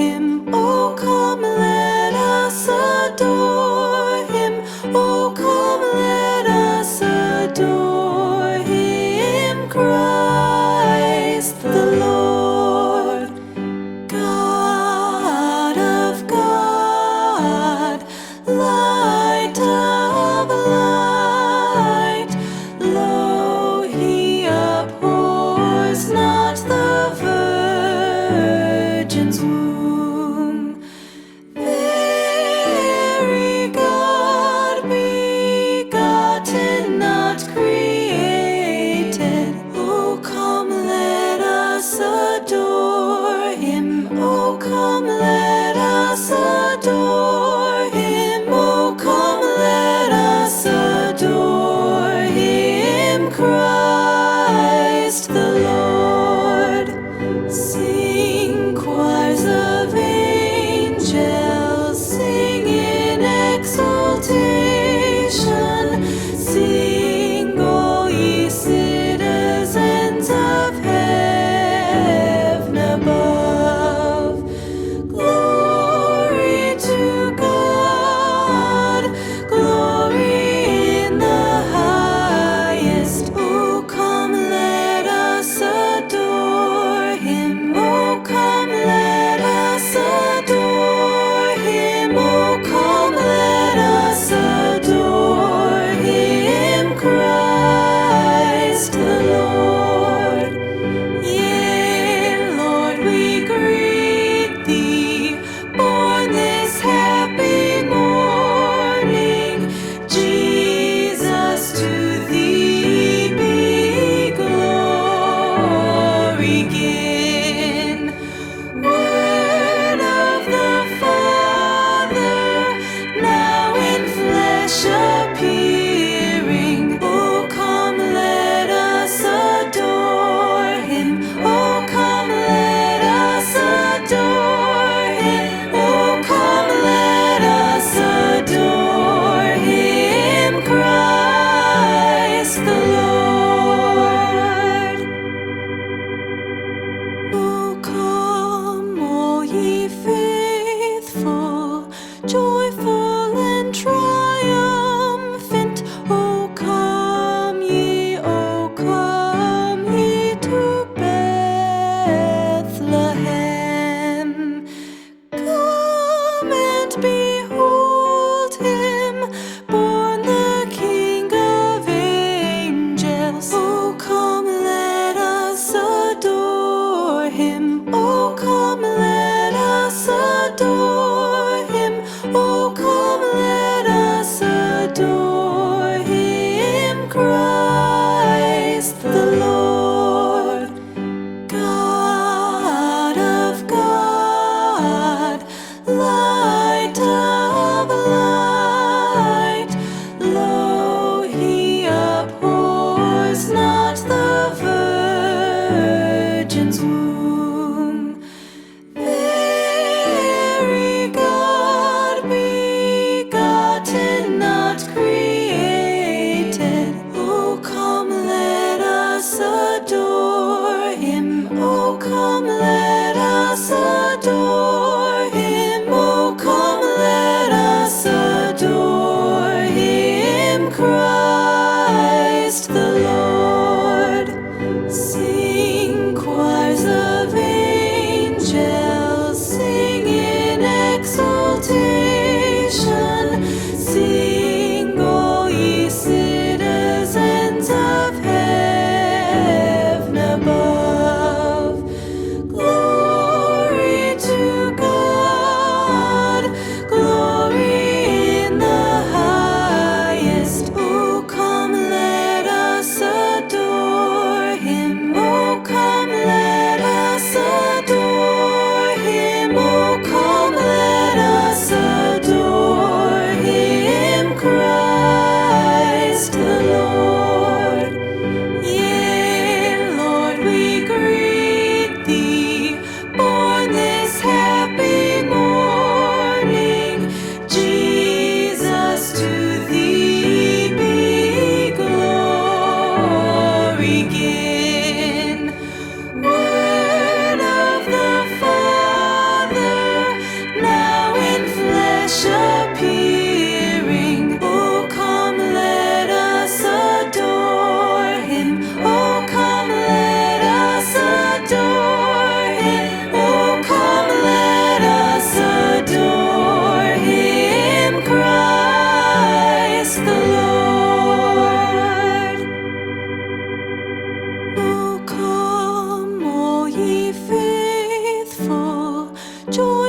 him. Oh, come, let us adore him. Oh, come, let us adore him, Christ the Lord. God of God, light of light, lo, he abhors not the virgin's womb. Very God, begotten, not created. Oh, come, let us adore him. Oh, come, let us adore him. Oh, come, let us adore him, Christ the Lord. Sing, choirs of angels, sing in exultation. Sing, all ye citizens of heaven above.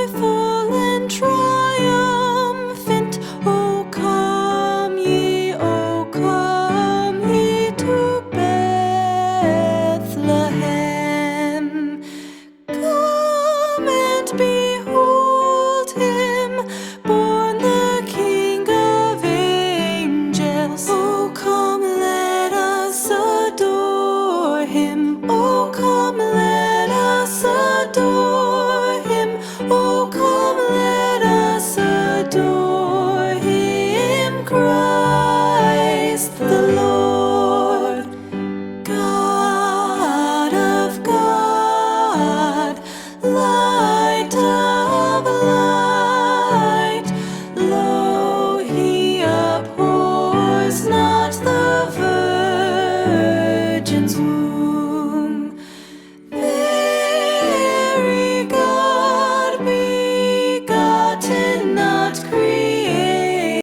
joyful and triumphant. O come ye to Bethlehem. Come and be